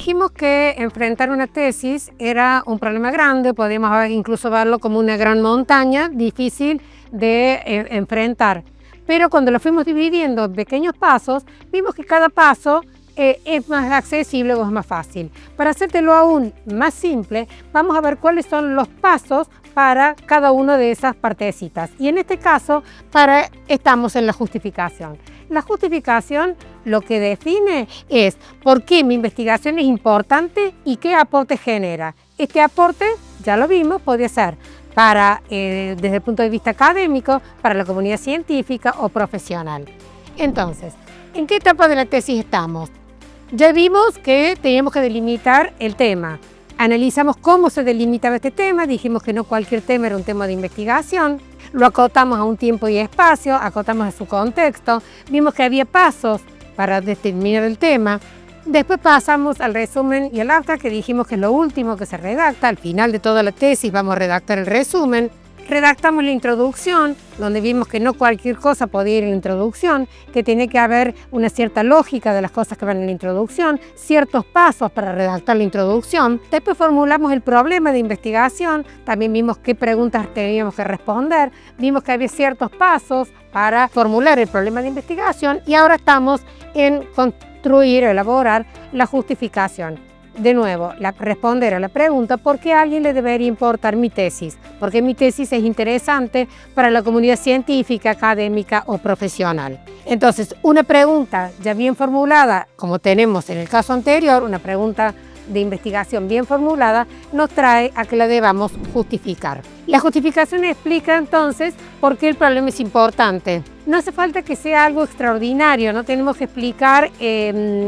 dijimos que enfrentar una tesis era un problema grande, podíamos incluso verlo como una gran montaña difícil de enfrentar. Pero cuando lo fuimos dividiendo en pequeños pasos, vimos que cada paso es más accesible o es más fácil. Para hacértelo aún más simple, vamos a ver cuáles son los pasos para cada una de esas partecitas. Y en este caso, estamos en la justificación. La justificación lo que define es por qué mi investigación es importante y qué aporte genera. Este aporte, ya lo vimos, puede ser desde el punto de vista académico, para la comunidad científica o profesional. Entonces, ¿en qué etapa de la tesis estamos? Ya vimos que teníamos que delimitar el tema. Analizamos cómo se delimitaba este tema, dijimos que no cualquier tema era un tema de investigación, lo acotamos a un tiempo y espacio, acotamos a su contexto, vimos que había pasos para determinar el tema. Después pasamos al resumen y al abstract, que dijimos que es lo último que se redacta. Al final de toda la tesis vamos a redactar el resumen. Redactamos la introducción, donde vimos que no cualquier cosa podía ir en la introducción, que tiene que haber una cierta lógica de las cosas que van en la introducción, ciertos pasos para redactar la introducción. Después formulamos el problema de investigación, también vimos qué preguntas teníamos que responder, vimos que había ciertos pasos para formular el problema de investigación y ahora estamos en construir o elaborar la justificación. De nuevo, responder a la pregunta ¿por qué a alguien le debería importar mi tesis? Porque mi tesis es interesante para la comunidad científica, académica o profesional. Entonces, una pregunta ya bien formulada, como tenemos en el caso anterior, una pregunta de investigación bien formulada, nos trae a que la debamos justificar. La justificación explica entonces por qué el problema es importante. No hace falta que sea algo extraordinario, no tenemos que explicar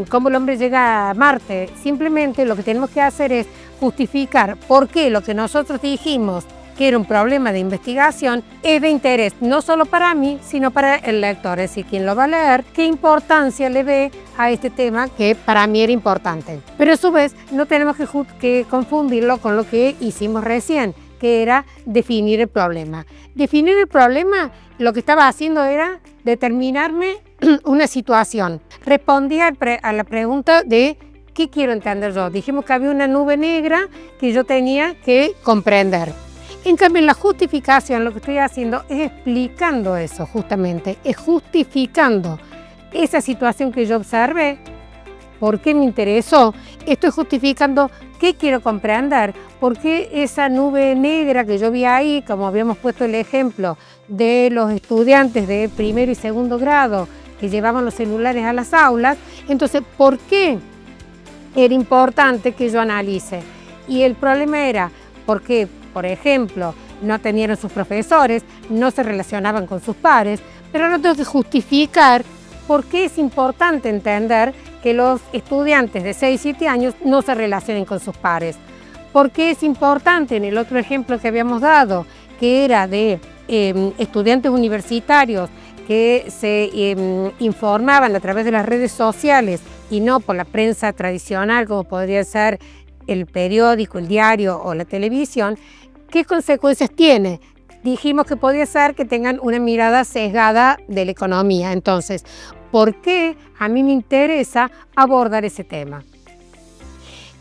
cómo el hombre llega a Marte. Simplemente lo que tenemos que hacer es justificar por qué lo que nosotros dijimos que era un problema de investigación es de interés no solo para mí, sino para el lector, es decir, quien lo va a leer, qué importancia le ve a este tema que para mí era importante. Pero a su vez no tenemos que confundirlo con lo que hicimos recién, que era definir el problema. Definir el problema, lo que estaba haciendo era determinarme una situación. Respondía a la pregunta de ¿qué quiero entender yo? Dijimos que había una nube negra que yo tenía que comprender. En cambio, en la justificación lo que estoy haciendo es explicando eso justamente, es justificando esa situación que yo observé, por qué me interesó, estoy justificando qué quiero comprender, por qué esa nube negra que yo vi ahí, como habíamos puesto el ejemplo de los estudiantes de primero y segundo grado que llevaban los celulares a las aulas, entonces, ¿por qué era importante que yo analice? Y el problema era, ¿por qué? Por ejemplo, no atendieron sus profesores, no se relacionaban con sus pares, pero no tengo que justificar por qué es importante entender que los estudiantes de 6 y 7 años no se relacionen con sus pares. ¿Por qué es importante, en el otro ejemplo que habíamos dado, que era de estudiantes universitarios que se informaban a través de las redes sociales y no por la prensa tradicional, como podría ser el periódico, el diario o la televisión? ¿Qué consecuencias tiene? Dijimos que podía ser que tengan una mirada sesgada de la economía. Entonces, ¿por qué a mí me interesa abordar ese tema?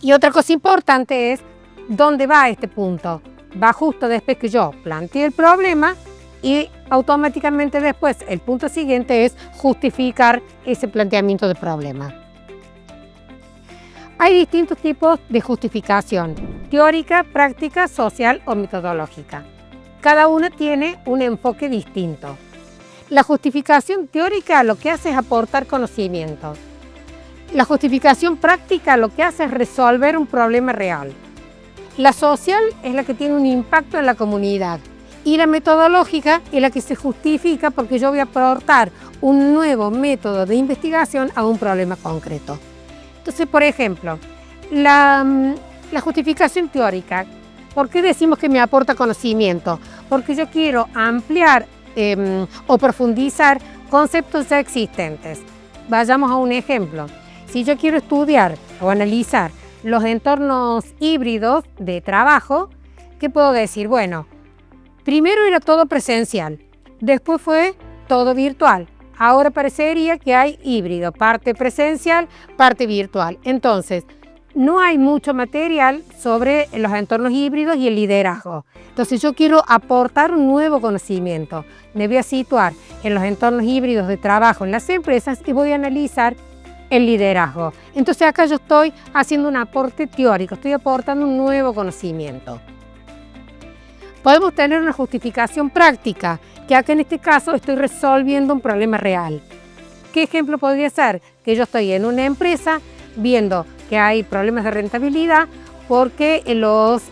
Y otra cosa importante es, ¿dónde va este punto? Va justo después que yo planteé el problema y automáticamente después el punto siguiente es justificar ese planteamiento del problema. Hay distintos tipos de justificación, teórica, práctica, social o metodológica. Cada una tiene un enfoque distinto. La justificación teórica lo que hace es aportar conocimiento. La justificación práctica lo que hace es resolver un problema real. La social es la que tiene un impacto en la comunidad. Y la metodológica es la que se justifica porque yo voy a aportar un nuevo método de investigación a un problema concreto. Entonces, por ejemplo, la justificación teórica, ¿por qué decimos que me aporta conocimiento? Porque yo quiero ampliar o profundizar conceptos ya existentes. Vayamos a un ejemplo. Si yo quiero estudiar o analizar los entornos híbridos de trabajo, ¿qué puedo decir? Bueno, primero era todo presencial, después fue todo virtual. Ahora parecería que hay híbrido, parte presencial, parte virtual. Entonces, no hay mucho material sobre los entornos híbridos y el liderazgo. Entonces yo quiero aportar un nuevo conocimiento. Me voy a situar en los entornos híbridos de trabajo en las empresas y voy a analizar el liderazgo. Entonces acá yo estoy haciendo un aporte teórico, estoy aportando un nuevo conocimiento. Podemos tener una justificación práctica, que acá en este caso estoy resolviendo un problema real. ¿Qué ejemplo podría ser? Que yo estoy en una empresa viendo que hay problemas de rentabilidad porque los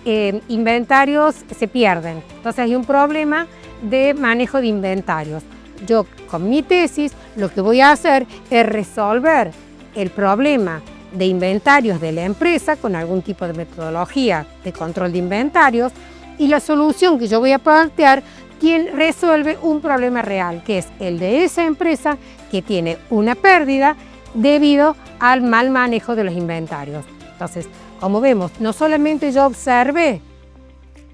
inventarios se pierden. Entonces hay un problema de manejo de inventarios. Yo con mi tesis lo que voy a hacer es resolver el problema de inventarios de la empresa con algún tipo de metodología de control de inventarios, y la solución que yo voy a plantear resuelve un problema real, que es el de esa empresa que tiene una pérdida debido al mal manejo de los inventarios. Entonces, como vemos, no solamente yo observé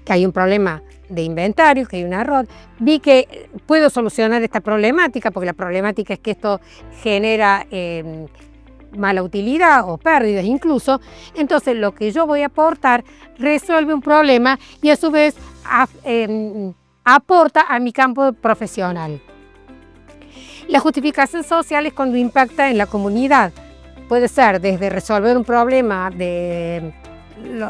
que hay un problema de inventarios, que hay un error, vi que puedo solucionar esta problemática, porque la problemática es que esto genera mala utilidad o pérdidas incluso. Entonces lo que yo voy a aportar resuelve un problema y a su vez aporta a mi campo profesional. La justificación social es cuando impacta en la comunidad. Puede ser desde resolver un problema de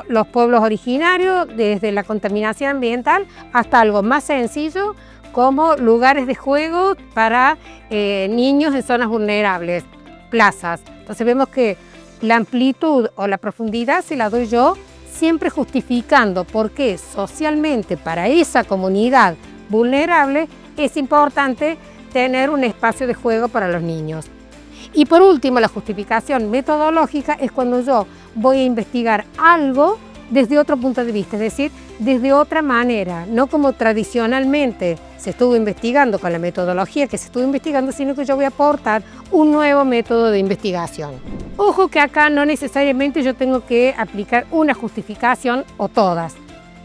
los pueblos originarios, desde la contaminación ambiental, hasta algo más sencillo como lugares de juego para niños en zonas vulnerables, plazas. Entonces vemos que la amplitud o la profundidad se la doy yo, siempre justificando por qué socialmente para esa comunidad vulnerable es importante tener un espacio de juego para los niños. Y por último, la justificación metodológica es cuando yo voy a investigar algo desde otro punto de vista, es decir, desde otra manera, no como tradicionalmente se estuvo investigando con la metodología que se estuvo investigando, sino que yo voy a aportar un nuevo método de investigación. Ojo que acá no necesariamente yo tengo que aplicar una justificación o todas.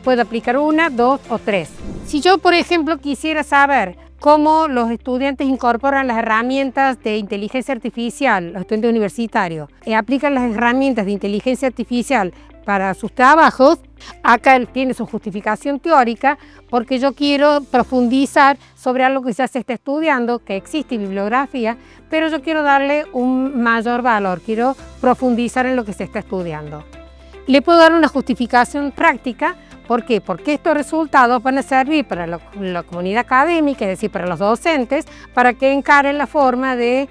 Puedo aplicar una, dos o tres. Si yo, por ejemplo, quisiera saber cómo los estudiantes incorporan las herramientas de inteligencia artificial, los estudiantes universitarios, aplican las herramientas de inteligencia artificial para sus trabajos, acá tiene su justificación teórica, porque yo quiero profundizar sobre algo que ya se está estudiando, que existe bibliografía, pero yo quiero darle un mayor valor, quiero profundizar en lo que se está estudiando. Le puedo dar una justificación práctica. ¿Por qué? Porque estos resultados van a servir para la comunidad académica, es decir, para los docentes, para que encaren la forma de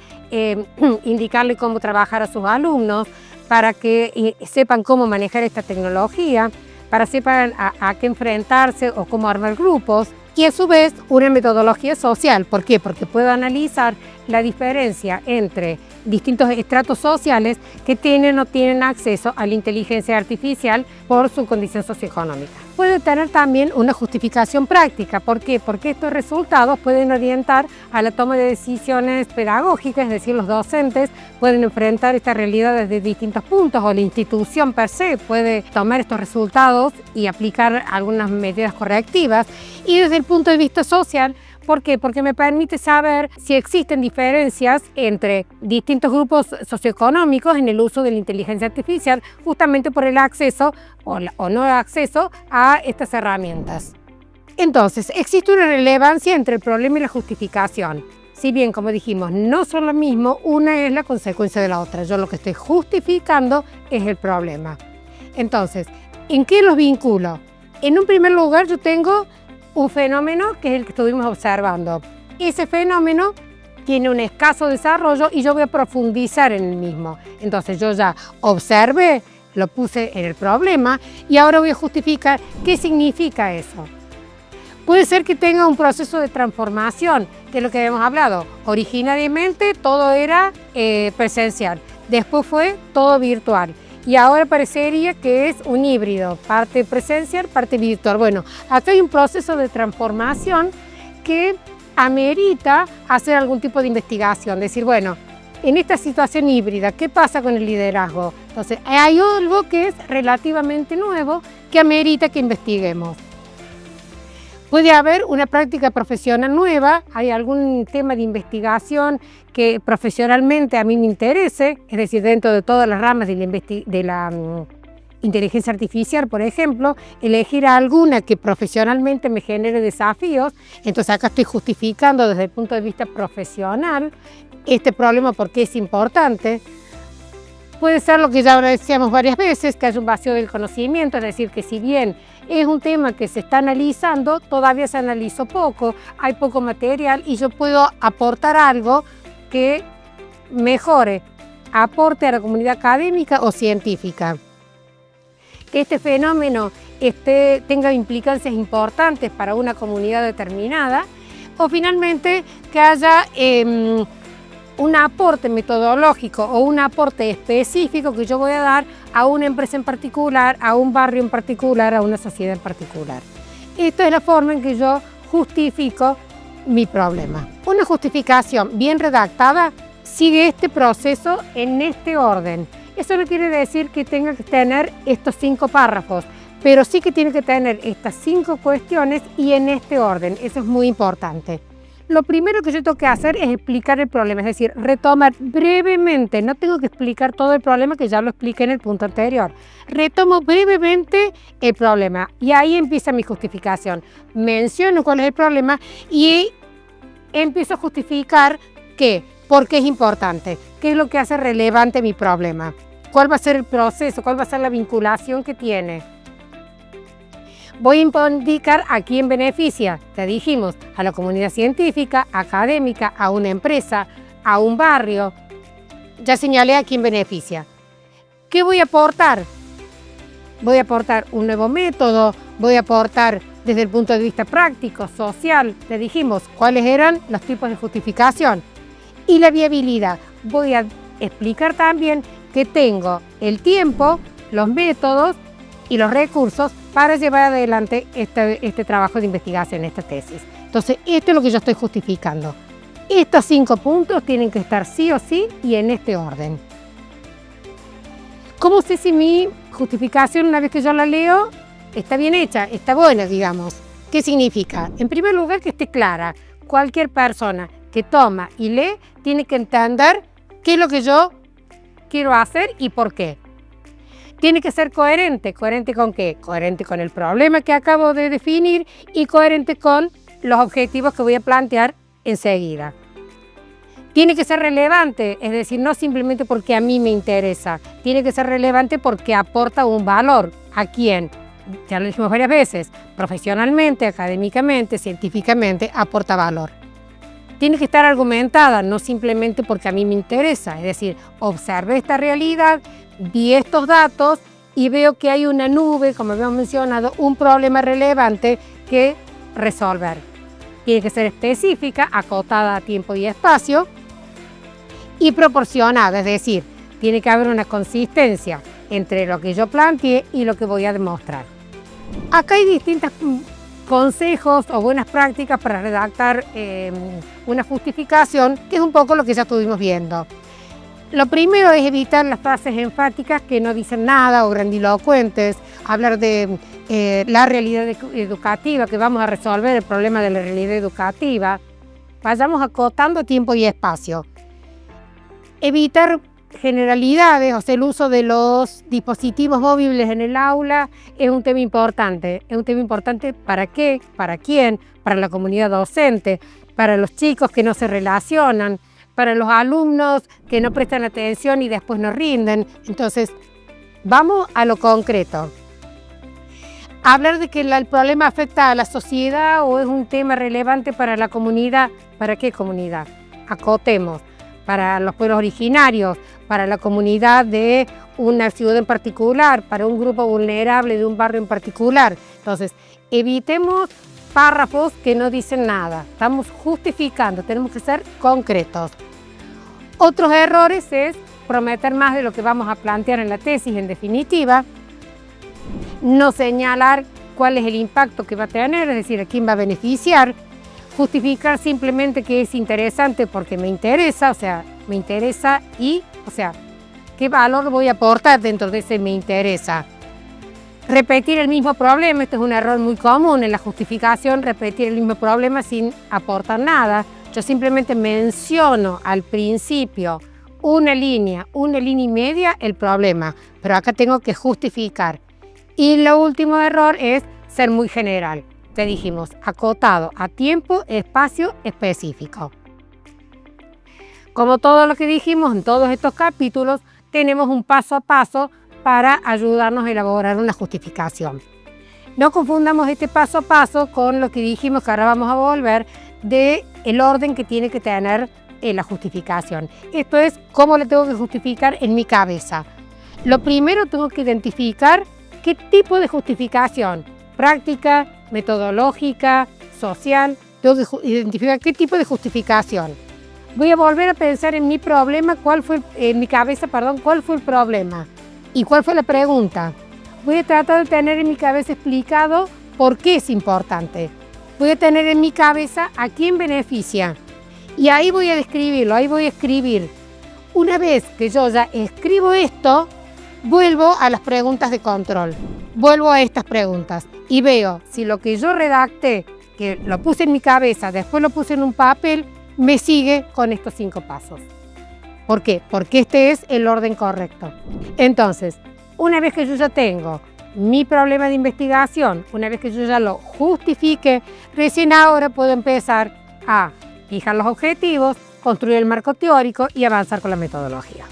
indicarle cómo trabajar a sus alumnos, para que sepan cómo manejar esta tecnología, para sepan a qué enfrentarse o cómo armar grupos. Y a su vez una metodología social. ¿Por qué? Porque puedo analizar la diferencia entre distintos estratos sociales que tienen o no tienen acceso a la inteligencia artificial por su condición socioeconómica. Puede tener también una justificación práctica. ¿Por qué? Porque estos resultados pueden orientar a la toma de decisiones pedagógicas, es decir, los docentes pueden enfrentar esta realidad desde distintos puntos, o la institución per se puede tomar estos resultados y aplicar algunas medidas correctivas. Y desde el punto de vista social, ¿por qué? Porque me permite saber si existen diferencias entre distintos grupos socioeconómicos en el uso de la inteligencia artificial, justamente por el acceso o no acceso a estas herramientas. Entonces, existe una relevancia entre el problema y la justificación. Si bien, como dijimos, no son lo mismo, una es la consecuencia de la otra. Yo lo que estoy justificando es el problema. Entonces, ¿en qué los vinculo? En un primer lugar, yo tengo un fenómeno que es el que estuvimos observando. Ese fenómeno tiene un escaso desarrollo y yo voy a profundizar en el mismo. Entonces yo ya observé, lo puse en el problema y ahora voy a justificar qué significa eso. Puede ser que tenga un proceso de transformación, que es lo que hemos hablado. Originariamente todo era presencial, después fue todo virtual. Y ahora parecería que es un híbrido, parte presencial, parte virtual. Bueno, acá hay un proceso de transformación que amerita hacer algún tipo de investigación. Decir, bueno, en esta situación híbrida, ¿qué pasa con el liderazgo? Entonces, hay algo que es relativamente nuevo que amerita que investiguemos. Puede haber una práctica profesional nueva, hay algún tema de investigación que profesionalmente a mí me interese, es decir, dentro de todas las ramas de la inteligencia artificial, por ejemplo, elegir alguna que profesionalmente me genere desafíos. Entonces acá estoy justificando desde el punto de vista profesional este problema porque es importante. Puede ser lo que ya decíamos varias veces, que hay un vacío del conocimiento, es decir, que si bien es un tema que se está analizando, todavía se analizó poco, hay poco material y yo puedo aportar algo que mejore, aporte a la comunidad académica o científica. Que este fenómeno tenga implicancias importantes para una comunidad determinada, o finalmente que haya un aporte metodológico o un aporte específico que yo voy a dar a una empresa en particular, a un barrio en particular, a una sociedad en particular. Esta es la forma en que yo justifico mi problema. Una justificación bien redactada sigue este proceso en este orden. Eso no quiere decir que tenga que tener estos 5 párrafos, pero sí que tiene que tener estas 5 cuestiones y en este orden. Eso es muy importante. Lo primero que yo tengo que hacer es explicar el problema, es decir, retomar brevemente, no tengo que explicar todo el problema que ya lo expliqué en el punto anterior. Retomo brevemente el problema y ahí empieza mi justificación. Menciono cuál es el problema y empiezo a justificar por qué es importante, qué es lo que hace relevante mi problema, cuál va a ser el proceso, cuál va a ser la vinculación que tiene. Voy a indicar a quién beneficia, te dijimos, a la comunidad científica, académica, a una empresa, a un barrio. Ya señalé a quién beneficia. ¿Qué voy a aportar? Voy a aportar un nuevo método, voy a aportar desde el punto de vista práctico, social. Te dijimos cuáles eran los tipos de justificación. Y la viabilidad. Voy a explicar también que tengo el tiempo, los métodos y los recursos para llevar adelante este trabajo de investigación, esta tesis. Entonces, esto es lo que yo estoy justificando. Estos 5 puntos tienen que estar sí o sí y en este orden. ¿Cómo sé si mi justificación, una vez que yo la leo, está bien hecha, está buena, digamos? ¿Qué significa? En primer lugar, que esté clara. Cualquier persona que toma y lee tiene que entender qué es lo que yo quiero hacer y por qué. Tiene que ser coherente. ¿Coherente con qué? Coherente con el problema que acabo de definir y coherente con los objetivos que voy a plantear enseguida. Tiene que ser relevante, es decir, no simplemente porque a mí me interesa. Tiene que ser relevante porque aporta un valor. ¿A quién? Ya lo dijimos varias veces. Profesionalmente, académicamente, científicamente, aporta valor. Tiene que estar argumentada, no simplemente porque a mí me interesa. Es decir, observé esta realidad, vi estos datos y veo que hay una nube, como habíamos mencionado, un problema relevante que resolver. Tiene que ser específica, acotada a tiempo y espacio y proporcionada, es decir, tiene que haber una consistencia entre lo que yo planteé y lo que voy a demostrar. Acá hay distintos consejos o buenas prácticas para redactar una justificación, que es un poco lo que ya estuvimos viendo. Lo primero es evitar las frases enfáticas que no dicen nada o grandilocuentes, hablar de la realidad educativa, que vamos a resolver el problema de la realidad educativa. Vayamos acotando tiempo y espacio. Evitar generalidades, o sea, el uso de los dispositivos móviles en el aula es un tema importante. Es un tema importante ¿para qué? ¿Para quién? Para la comunidad docente, para los chicos que no se relacionan, para los alumnos que no prestan atención y después no rinden. Entonces, vamos a lo concreto. Hablar de que el problema afecta a la sociedad o es un tema relevante para la comunidad. ¿Para qué comunidad? Acotemos. Para los pueblos originarios, para la comunidad de una ciudad en particular, para un grupo vulnerable de un barrio en particular. Entonces, evitemos párrafos que no dicen nada. Estamos justificando, tenemos que ser concretos. Otros errores es prometer más de lo que vamos a plantear en la tesis, en definitiva. No señalar cuál es el impacto que va a tener, es decir, a quién va a beneficiar. Justificar simplemente que es interesante porque me interesa, o sea, me interesa y, o sea, ¿qué valor voy a aportar dentro de ese me interesa? Repetir el mismo problema, esto es un error muy común en la justificación, repetir el mismo problema sin aportar nada. Yo simplemente menciono al principio una línea y media el problema, pero acá tengo que justificar. Y el último error es ser muy general. Te dijimos, acotado a tiempo, espacio específico. Como todo lo que dijimos en todos estos capítulos, tenemos un paso a paso para ayudarnos a elaborar una justificación. No confundamos este paso a paso con lo que dijimos que ahora vamos a volver del orden que tiene que tener la justificación. Esto es cómo le tengo que justificar en mi cabeza. Lo primero tengo que identificar qué tipo de justificación, práctica, metodológica, social, tengo que identificar qué tipo de justificación. Voy a volver a pensar en mi problema, cuál fue el problema. ¿Y cuál fue la pregunta? Voy a tratar de tener en mi cabeza explicado por qué es importante. Voy a tener en mi cabeza a quién beneficia. Y ahí voy a describirlo, ahí voy a escribir. Una vez que yo ya escribo esto, vuelvo a las preguntas de control. Vuelvo a estas preguntas y veo si lo que yo redacté, que lo puse en mi cabeza, después lo puse en un papel, me sigue con estos 5 pasos. ¿Por qué? Porque este es el orden correcto. Entonces, una vez que yo ya tengo mi problema de investigación, una vez que yo ya lo justifique, recién ahora puedo empezar a fijar los objetivos, construir el marco teórico y avanzar con la metodología.